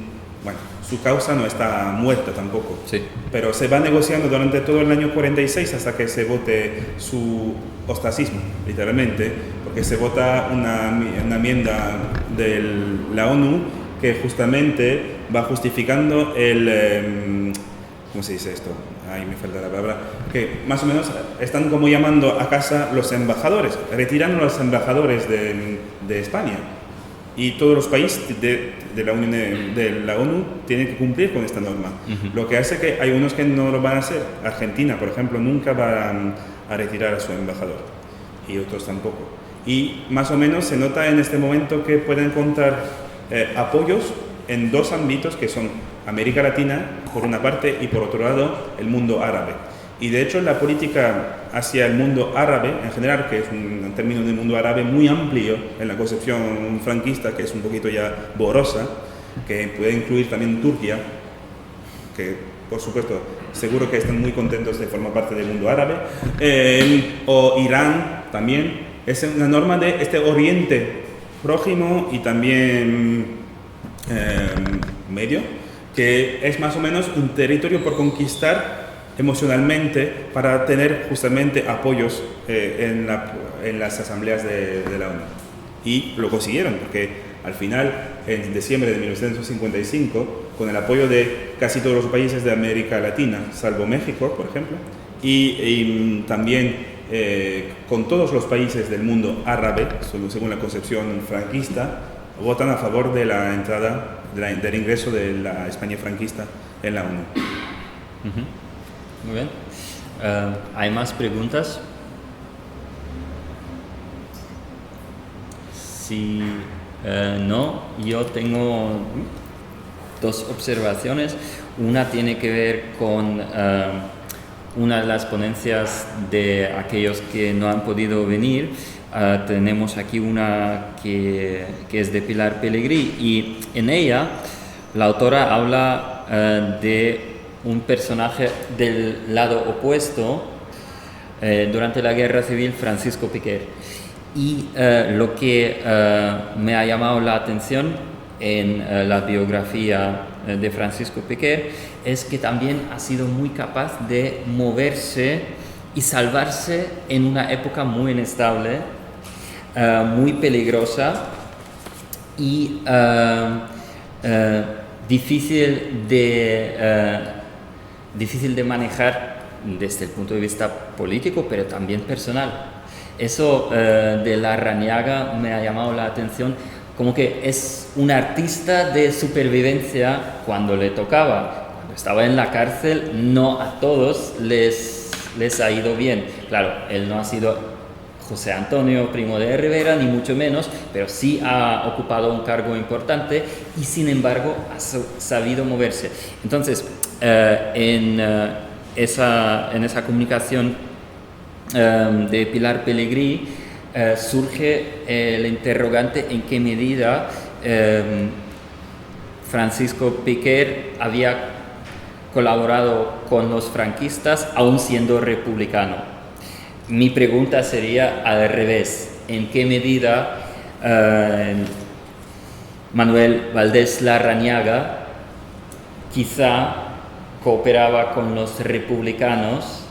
causa no está muerta tampoco. Sí. Pero se va negociando durante todo el año 46 hasta que se vote su ostracismo, literalmente, porque se vota una enmienda de la ONU que justamente va justificando ¿cómo se dice esto? Ahí me falta la palabra. Que más o menos están como llamando a casa los embajadores, retirando a los embajadores de España. Y todos los países de la ONU tienen que cumplir con esta norma. Lo que hace que hay unos que no lo van a hacer. Argentina, por ejemplo, nunca va a retirar a su embajador, y otros tampoco. Y más o menos se nota en este momento que pueden encontrar apoyos en dos ámbitos, que son América Latina, por una parte, y por otro lado, el mundo árabe. Y de hecho, la política hacia el mundo árabe, en general, que es un término del mundo árabe muy amplio en la concepción franquista, que es un poquito ya borrosa, que puede incluir también Turquía, que por supuesto seguro que están muy contentos de formar parte del mundo árabe, o Irán también. Es una norma de este Oriente Próximo y también Medio, que es más o menos un territorio por conquistar emocionalmente para tener justamente apoyos en las asambleas de la ONU. Y lo consiguieron, porque al final, en diciembre de 1955, con el apoyo de casi todos los países de América Latina, salvo México, por ejemplo, y también con todos los países del mundo árabe, según la concepción franquista, votan a favor de la entrada, del ingreso de la España franquista en la ONU. Muy bien. ¿Hay más preguntas? Si no, yo tengo dos observaciones. Una tiene que ver con una de las ponencias de aquellos que no han podido venir. Tenemos aquí una que es de Pilar Pellegrí, y en ella la autora habla de un personaje del lado opuesto durante la Guerra Civil, Francisco Piquer. Y lo que me ha llamado la atención en la biografía de Francisco Piquer es que también ha sido muy capaz de moverse y salvarse en una época muy inestable, muy peligrosa, y difícil de manejar desde el punto de vista político, pero también personal. Eso de Larrañaga me ha llamado la atención, como que es un artista de supervivencia cuando le tocaba. Cuando estaba en la cárcel, no a todos les ha ido bien. Claro, él no ha sido José Antonio Primo de Rivera, ni mucho menos, pero sí ha ocupado un cargo importante y sin embargo ha sabido moverse. Entonces, en esa comunicación de Pilar Pellegrí surge el interrogante en qué medida Francisco Piquer había colaborado con los franquistas aún siendo republicano. Mi pregunta sería al revés: ¿en qué medida Manuel Valdés Larrañaga quizá cooperaba con los republicanos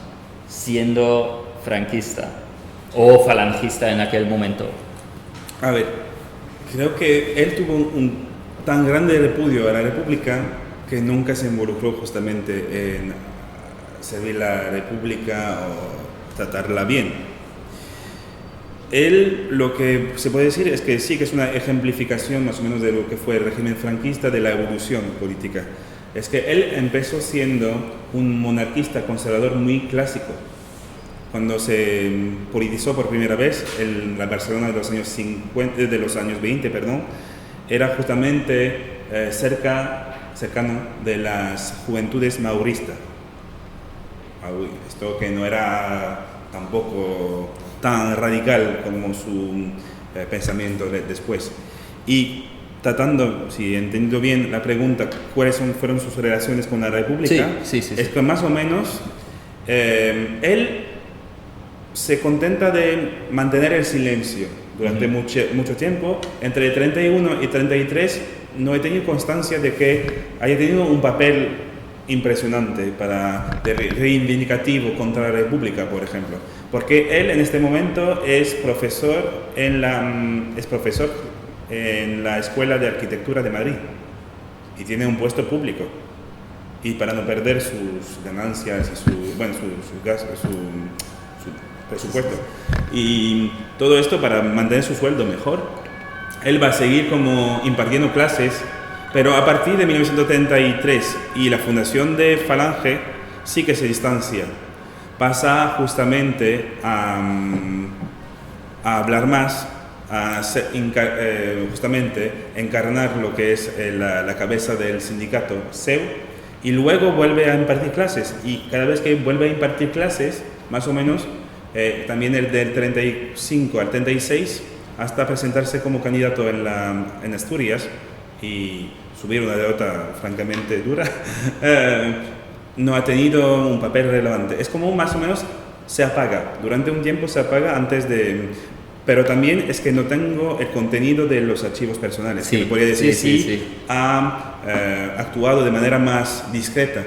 siendo franquista o falangista en aquel momento? A ver, creo que él tuvo un tan grande repudio a la República que nunca se involucró justamente en servir la República o tratarla bien. Él, lo que se puede decir es que sí que es una ejemplificación más o menos de lo que fue el régimen franquista, de la evolución política. Es que él empezó siendo un monarquista conservador muy clásico. Cuando se politizó por primera vez en la Barcelona de los años 20, era justamente cercano de las juventudes mauristas. Esto que no era tampoco tan radical como su pensamiento después. Y tratando, si he entendido bien la pregunta, cuáles fueron sus relaciones con la República, sí. Es que más o menos él se contenta de mantener el silencio durante mucho tiempo. Entre 31 y 33 no he tenido constancia de que haya tenido un papel impresionante reivindicativo contra la República, por ejemplo, porque él en este momento es profesor en la Escuela de Arquitectura de Madrid y tiene un puesto público, y para no perder sus ganancias y su presupuesto y todo esto, para mantener su sueldo mejor, él va a seguir como impartiendo clases. Pero a partir de 1933 y la fundación de Falange sí que se distancia. Pasa justamente a hablar más, a justamente encarnar lo que es la cabeza del sindicato SEU, y luego vuelve a impartir clases. Y cada vez que vuelve a impartir clases, más o menos, también del 35 al 36, hasta presentarse como candidato en Asturias y subir una derrota francamente dura, no ha tenido un papel relevante. Es como más o menos se apaga, durante un tiempo se apaga antes de... Pero también es que no tengo el contenido de los archivos personales, que me podría decir si ha actuado de manera más discreta.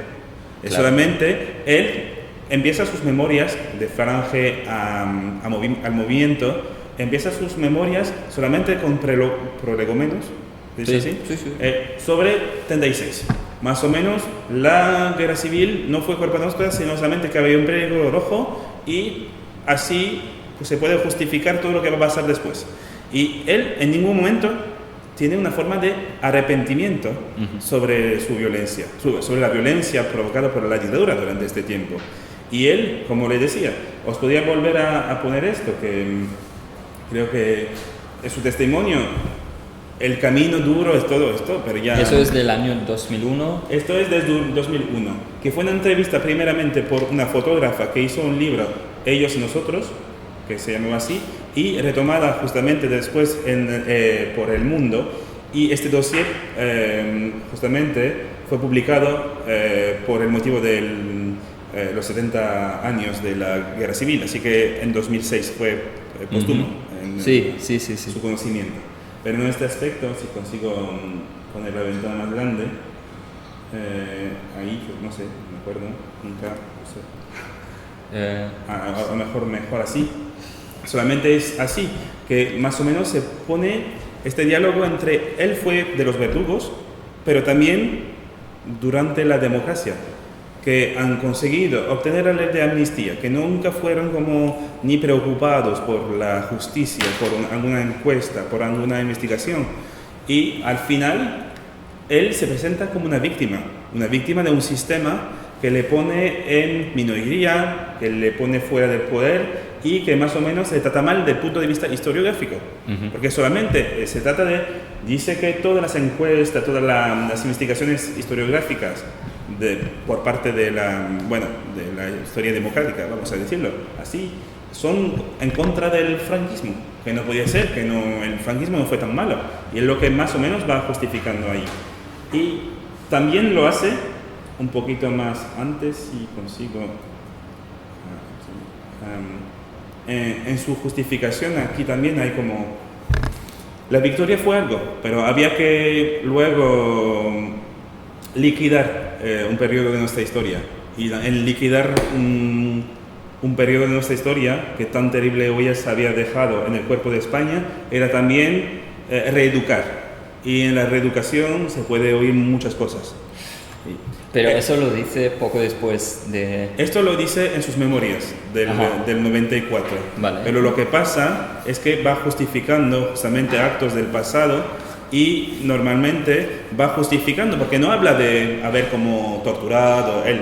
Claro. Solamente él empieza sus memorias de Falange al movimiento, empieza sus memorias solamente con prolegómenos, sobre 36. Más o menos, la guerra civil no fue culpa nuestra, sino solamente que había un peligro rojo, y así pues, se puede justificar todo lo que va a pasar después. Y él en ningún momento tiene una forma de arrepentimiento sobre su violencia, sobre la violencia provocada por la dictadura durante este tiempo. Y él, como le decía, os podía volver a poner esto, que creo que es su testimonio. El camino duro es todo esto, pero ya... Eso es del año 2001. Esto es desde 2001, que fue una entrevista primeramente por una fotógrafa que hizo un libro, Ellos y Nosotros, que se llamaba así, y retomada justamente después por El Mundo. Y este dossier justamente fue publicado por el motivo de los 70 años de la Guerra Civil, así que en 2006 fue póstumo su conocimiento. Pero en este aspecto, si consigo poner la ventana más grande, ahí, no sé, me acuerdo, nunca, no sé. A lo mejor así. Solamente es así, que más o menos se pone este diálogo entre él fue de los verdugos, pero también durante la democracia, que han conseguido obtener la ley de amnistía, que nunca fueron como ni preocupados por la justicia, por alguna encuesta, por alguna investigación. Y al final, él se presenta como una víctima de un sistema que le pone en minoría, que le pone fuera del poder y que más o menos se trata mal desde el punto de vista historiográfico. Porque solamente se trata dice que todas las encuestas, todas las investigaciones historiográficas por parte de la historia democrática, vamos a decirlo así, son en contra del franquismo, que no podía ser, que el franquismo no fue tan malo, y es lo que más o menos va justificando ahí. Y también lo hace un poquito más antes, si consigo, en su justificación aquí también hay como, la victoria fue algo, pero había que luego liquidar un periodo de nuestra historia, y en liquidar un periodo de nuestra historia que tan terrible huellas había dejado en el cuerpo de España, era también reeducar, y en la reeducación se puede oír muchas cosas. Pero eso lo dice poco después de... Esto lo dice en sus memorias del 94. Vale. Pero lo que pasa es que va justificando justamente actos del pasado, y normalmente va justificando, porque no habla de haber como torturado él.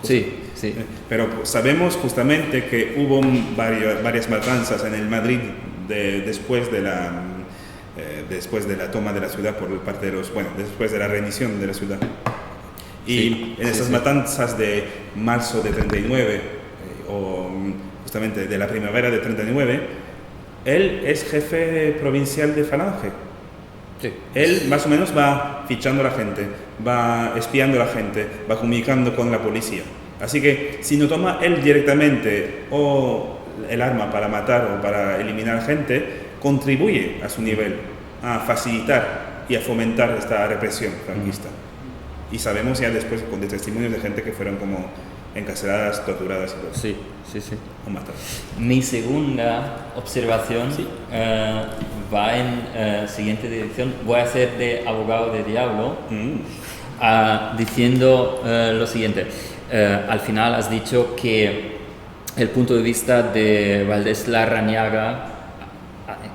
Sí, sí. Pero sabemos justamente que hubo varias matanzas en el Madrid después de la toma de la ciudad por parte de después de la rendición de la ciudad. Y en esas matanzas de marzo de 39, o justamente de la primavera de 39, él es jefe provincial de Falange. Sí. Él más o menos va fichando a la gente, va espiando a la gente, va comunicando con la policía. Así que si no toma él directamente o el arma para matar o para eliminar gente, contribuye a su nivel a facilitar y a fomentar esta represión franquista. Y sabemos ya después de testimonios de gente que fueron como encarceladas, torturadas y todo. Sí. O matadas. Mi segunda observación va en siguiente dirección. Voy a hacer de abogado de diablo diciendo lo siguiente. Al final has dicho que el punto de vista de Valdés Larrañaga,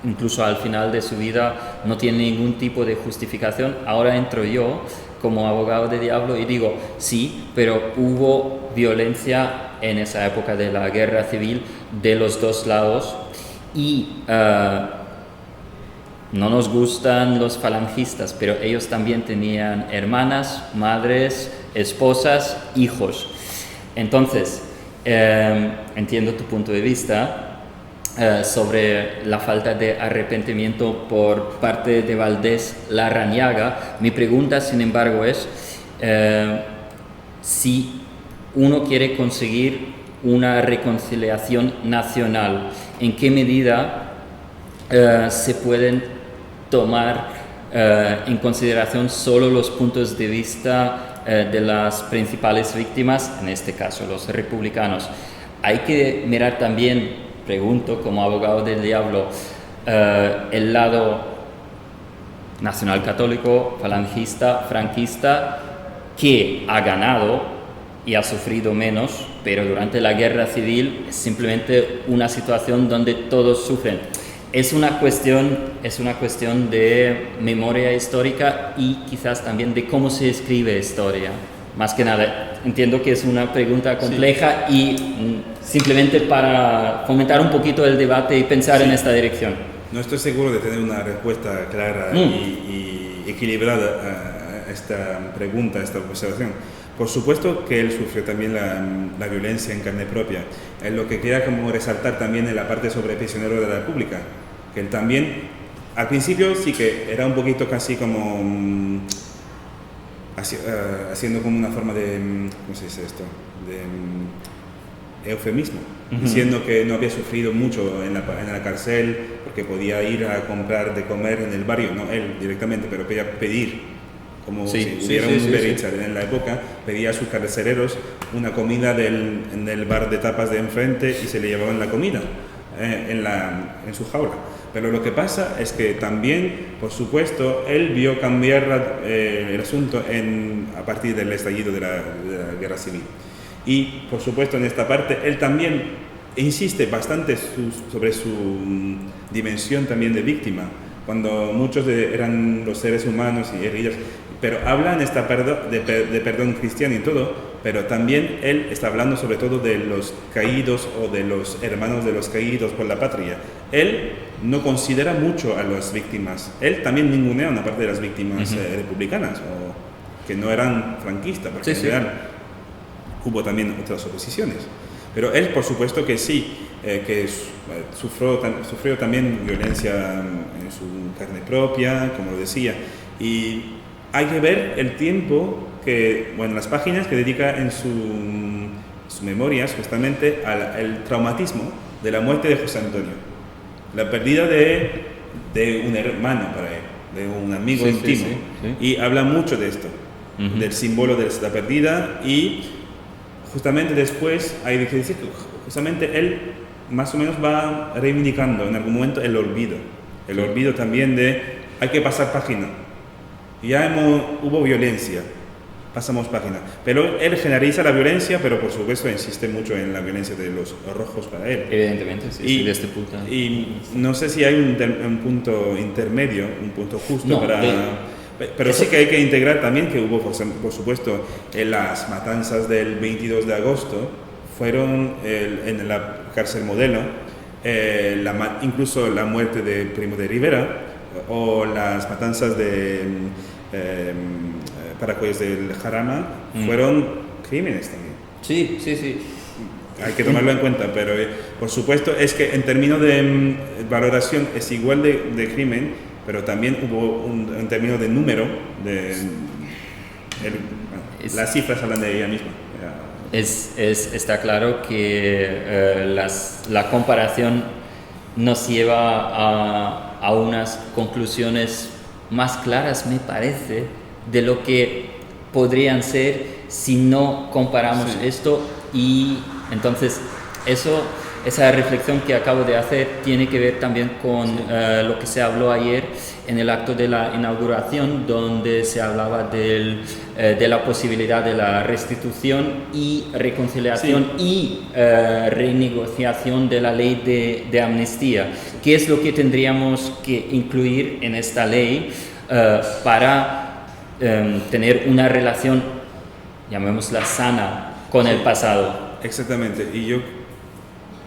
incluso al final de su vida, no tiene ningún tipo de justificación. Ahora entro yo como abogado de diablo y digo, sí, pero hubo violencia en esa época de la guerra civil de los dos lados, y no nos gustan los falangistas, pero ellos también tenían hermanas, madres, esposas, hijos. Entonces, entiendo tu punto de vista sobre la falta de arrepentimiento por parte de Valdés Larrañaga. Mi pregunta, sin embargo, es si uno quiere conseguir una reconciliación nacional, ¿en qué medida se pueden tomar en consideración solo los puntos de vista de las principales víctimas, en este caso los republicanos? Hay que mirar también, pregunto como abogado del diablo, el lado nacional católico, falangista, franquista, que ha ganado y ha sufrido menos, pero durante la guerra civil es simplemente una situación donde todos sufren. Es una cuestión de memoria histórica y quizás también de cómo se escribe historia. Más que nada, entiendo que es una pregunta compleja y simplemente para fomentar un poquito el debate y pensar en esta dirección. No estoy seguro de tener una respuesta clara y equilibrada a esta pregunta, a esta observación. Por supuesto que él sufrió también la violencia en carne propia. Lo que quería como resaltar también en la parte sobre prisionero de la República, que él también, al principio sí que era un poquito casi como haciendo como una forma de, ¿cómo se dice esto?, de eufemismo, diciendo que no había sufrido mucho en la cárcel porque podía ir a comprar de comer en el barrio, no él directamente, pero podía pedir, como si hubiera un Uber Eats en la época, pedía a sus carcereros una comida en el bar de tapas de enfrente y se le llevaban la comida en su jaula. Pero lo que pasa es que también, por supuesto, él vio cambiar el asunto a partir del estallido de la guerra civil. Y, por supuesto, en esta parte, él también insiste bastante sobre su dimensión también de víctima, cuando muchos eran los seres humanos y heridos, pero hablan de perdón cristiano y todo, pero también él está hablando sobre todo de los caídos o de los hermanos de los caídos por la patria. Él no considera mucho a las víctimas, él también ningunea una parte de las víctimas republicanas o que no eran franquistas, porque en general hubo también otras oposiciones. Pero él, por supuesto que sí, que sufrió también violencia en su carne propia, como lo decía. Y hay que ver el tiempo las páginas que dedica en sus memorias justamente al traumatismo de la muerte de José Antonio. La pérdida de un hermano para él, de un amigo íntimo. Sí. Y habla mucho de esto, del símbolo de esta pérdida y justamente después hay que decir que justamente él más o menos va reivindicando en algún momento el olvido también de hay que pasar página. Ya hubo violencia, pasamos página. Pero él generaliza la violencia, pero por supuesto insiste mucho en la violencia de los rojos para él. Evidentemente, sí, de este punto. Y no sé si hay un punto intermedio, un punto justo pero sí que hay que integrar también que hubo, por supuesto, las matanzas del 22 de agosto, fueron en la cárcel Modelo, incluso la muerte de Primo de Rivera, o las matanzas de Paracuellos del Jarama, fueron crímenes también. Sí. Hay que tomarlo en cuenta, pero por supuesto es que en términos de valoración es igual de crimen, pero también hubo en términos de número, las cifras hablan de ella misma. Está claro que la comparación nos lleva a unas conclusiones más claras, me parece, de lo que podrían ser si no comparamos esto. Y entonces esa reflexión que acabo de hacer tiene que ver también con lo que se habló ayer en el acto de la inauguración, donde se hablaba de la posibilidad de la restitución y reconciliación y renegociación de la ley de amnistía. ¿Qué es lo que tendríamos que incluir en esta ley para tener una relación, llamémosla sana, con el pasado? Exactamente. Y yo,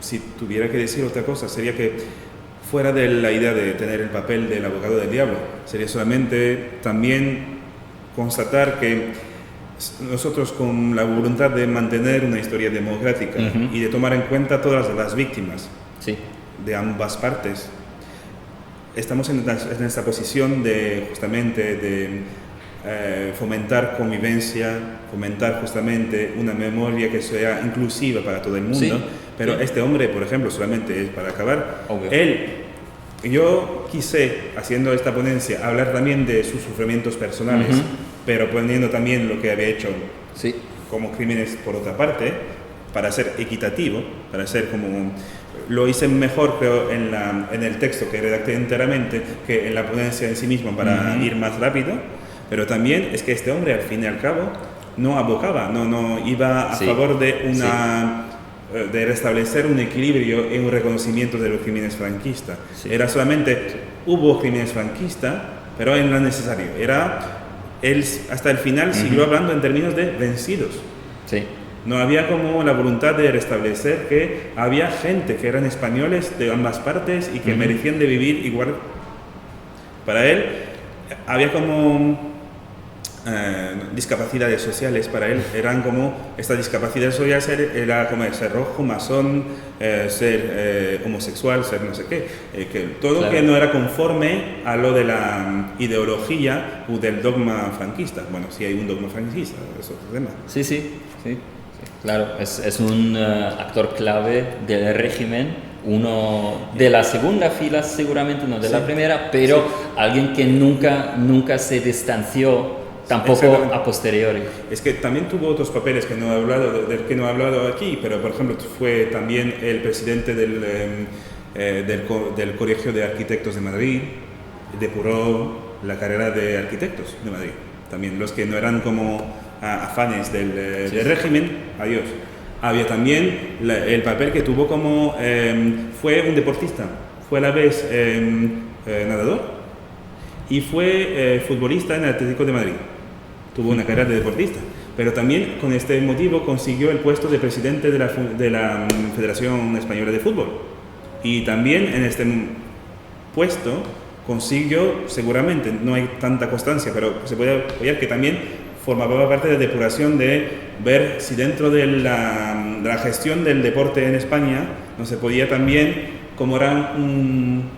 si tuviera que decir otra cosa, sería que fuera de la idea de tener el papel del abogado del diablo, sería solamente también constatar que nosotros, con la voluntad de mantener una historia democrática y de tomar en cuenta todas las víctimas de ambas partes, estamos en esta posición de justamente de fomentar convivencia, fomentar justamente una memoria que sea inclusiva para todo el mundo. Pero este hombre, por ejemplo, solamente es para acabar, yo quise, haciendo esta ponencia, hablar también de sus sufrimientos personales, pero poniendo también lo que había hecho como crímenes por otra parte, para ser equitativo, para ser como... Lo hice mejor, creo, en el texto que redacté enteramente, que en la ponencia en sí misma, para ir más rápido. Pero también es que este hombre, al fin y al cabo, no abocaba, no iba a favor de de restablecer un equilibrio en un reconocimiento de los crímenes franquistas. Era solamente, hubo crímenes franquistas, pero en lo necesario. Él hasta el final siguió hablando en términos de vencidos. No había como la voluntad de restablecer que había gente que eran españoles de ambas partes y que merecían de vivir igual. Para él había como discapacidades sociales. Para él eran como estas discapacidades sociales, era como ser rojo, masón, ser homosexual, ser no sé qué, que todo que no era conforme a lo de la ideología o del dogma franquista. Bueno, si hay un dogma franquista, eso es otro tema. Sí. Claro, es un actor clave del régimen, uno de la segunda fila seguramente, no de la primera, pero alguien que nunca se distanció tampoco a posteriori. Es que también tuvo otros papeles que no he hablado, del que no he hablado aquí, pero por ejemplo fue también el presidente del del Colegio de Arquitectos de Madrid, depuró la carrera de arquitectos de Madrid. También los que no eran como afanes del régimen, adiós. Había también el papel que tuvo como, fue un deportista, fue a la vez nadador y fue futbolista en el Atlético de Madrid. Tuvo una carrera de deportista, pero también con este motivo consiguió el puesto de presidente de la Federación Española de Fútbol. Y también en este puesto consiguió, seguramente, no hay tanta constancia, pero se puede apoyar que también formaba parte de la depuración de ver si dentro de la gestión del deporte en España no se podía también, como era un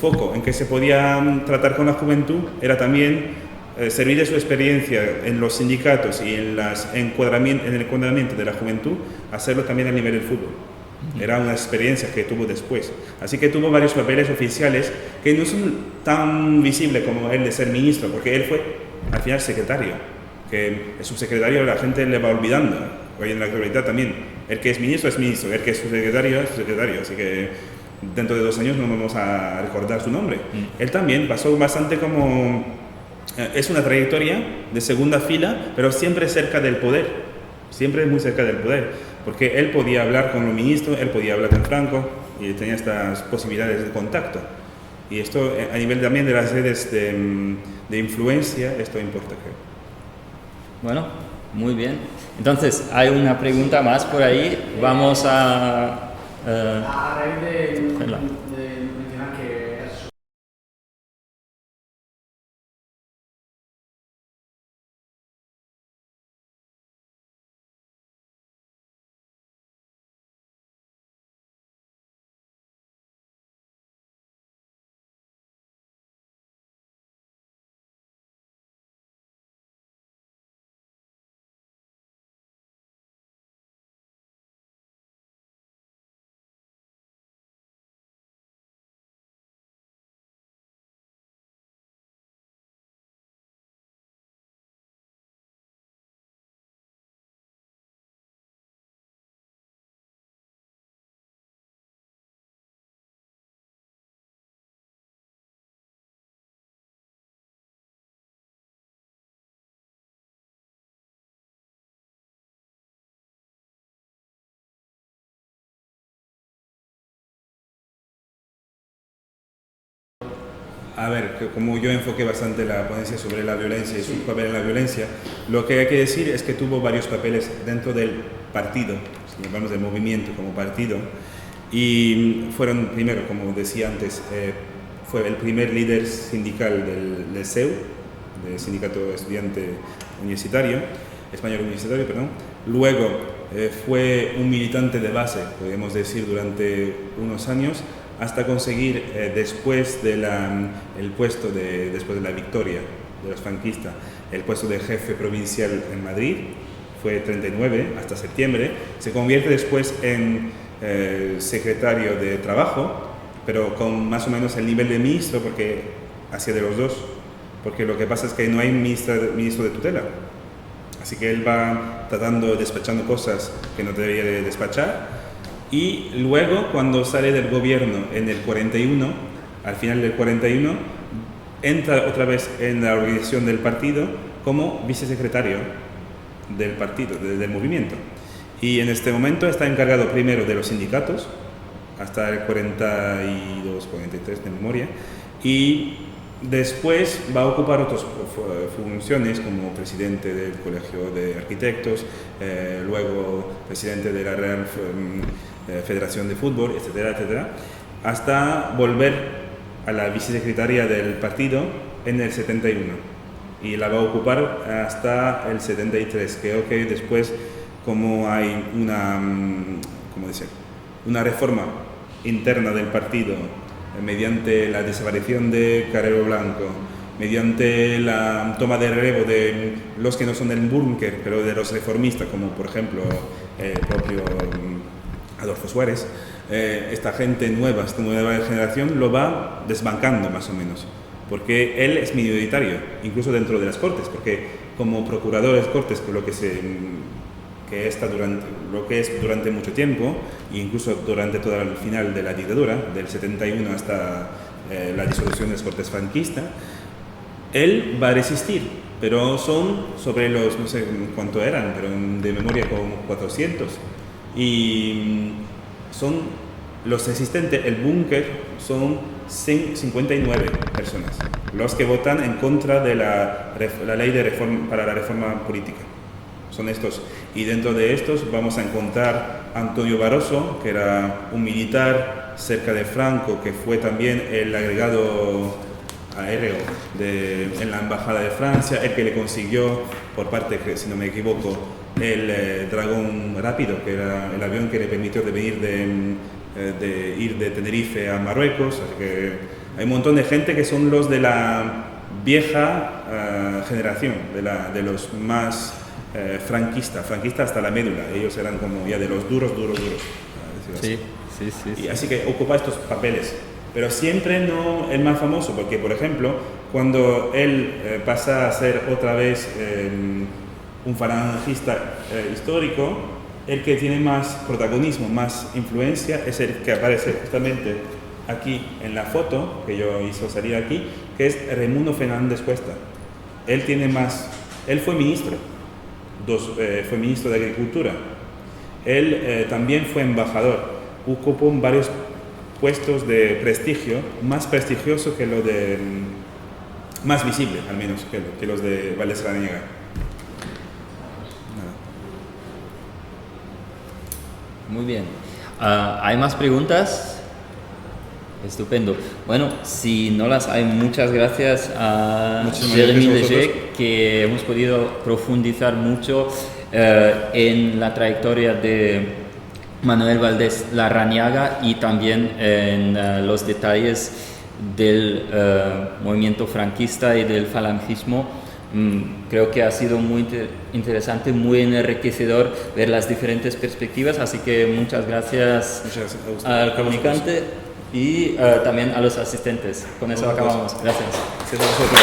foco en que se podía tratar con la juventud, era también servir de su experiencia en los sindicatos y en el encuadramiento de la juventud, hacerlo también a nivel del fútbol. Era una experiencia que tuvo después. Así que tuvo varios papeles oficiales que no son tan visibles como el de ser ministro, porque él fue al final secretario, que el subsecretario la gente le va olvidando. Hoy en la actualidad también, el que es ministro, el que es subsecretario, así que dentro de 2 años no vamos a recordar su nombre. Él también pasó bastante como... es una trayectoria de segunda fila, pero siempre cerca del poder, siempre muy cerca del poder, porque él podía hablar con los ministros, él podía hablar con Franco y tenía estas posibilidades de contacto. Y esto a nivel también de las redes de influencia, esto importa, creo. Bueno, muy bien. Entonces, hay una pregunta más por ahí. Vamos a... A raíz de Hello. mencionar que eres A ver, como yo enfoqué bastante la ponencia sobre la violencia y su papel en la violencia, lo que hay que decir es que tuvo varios papeles dentro del partido, si hablamos del movimiento como partido, y fueron, primero, como decía antes, fue el primer líder sindical del SEU, del Sindicato Estudiante Universitario, Español Universitario, perdón. Luego fue un militante de base, podríamos decir, durante unos años, hasta conseguir después de después de la victoria de los franquistas, el puesto de jefe provincial en Madrid, fue 39 hasta septiembre, se convierte después en secretario de Trabajo, pero con más o menos el nivel de ministro, porque hacía de los dos, porque lo que pasa es que no hay ministro de tutela, así que él va despachando cosas que no debería de despachar. Y luego, cuando sale del gobierno en el 41, al final del 41, entra otra vez en la organización del partido como vicesecretario del partido, del movimiento. Y en este momento está encargado primero de los sindicatos, hasta el 42, 43 de memoria, y después va a ocupar otras funciones como presidente del Colegio de Arquitectos, luego presidente de la Real Federación de Fútbol, etcétera, etcétera, hasta volver a la vicesecretaria del partido en el 71 y la va a ocupar hasta el 73. Creo que después, como hay una reforma interna del partido mediante la desaparición de Carrero Blanco, mediante la toma de relevo de los que no son del búnker, pero de los reformistas, como por ejemplo el propio Adolfo Suárez, esta gente nueva, esta nueva generación lo va desbancando más o menos, porque él es minoritario, incluso dentro de las Cortes, porque como procurador de las Cortes, con lo que que está durante mucho tiempo, e incluso durante todo el final de la dictadura, del 71 hasta la disolución de las Cortes franquistas, él va a resistir, pero son sobre los, no sé cuánto eran, pero de memoria como 400. Y son los resistentes, el búnker son 59 personas, los que votan en contra de la ley de reforma, para la reforma política. Son estos. Y dentro de estos vamos a encontrar a Antonio Barroso, que era un militar cerca de Franco, que fue también el agregado aéreo en la embajada de Francia, el que le consiguió por parte, si no me equivoco, el Dragón Rápido, que era el avión que le permitió ir de Tenerife a Marruecos. Así que hay un montón de gente que son los de la vieja generación, de los más franquistas hasta la médula. Ellos eran como ya de los duros. Sí. Y así que ocupa estos papeles. Pero siempre no el más famoso, porque por ejemplo, cuando él pasa a ser otra vez un falangista histórico, el que tiene más protagonismo, más influencia, es el que aparece justamente aquí en la foto que yo hizo salir aquí, que es Raimundo Fernández Cuesta. Él fue ministro, fue ministro de Agricultura. Él también fue embajador, ocupó varios puestos de prestigio, más prestigioso que lo de, más visible al menos, que los de Valdés Larrañaga. Muy bien. ¿Hay más preguntas? Estupendo. Bueno, si no las hay, muchas gracias a Jérémy Léger, que hemos podido profundizar mucho en la trayectoria de Manuel Valdés Larrañaga y también en los detalles del movimiento franquista y del falangismo. Creo que ha sido muy interesante, muy enriquecedor ver las diferentes perspectivas, así que muchas gracias al comunicante y también a los asistentes. Con eso acabamos. Gracias. Gracias a vosotros.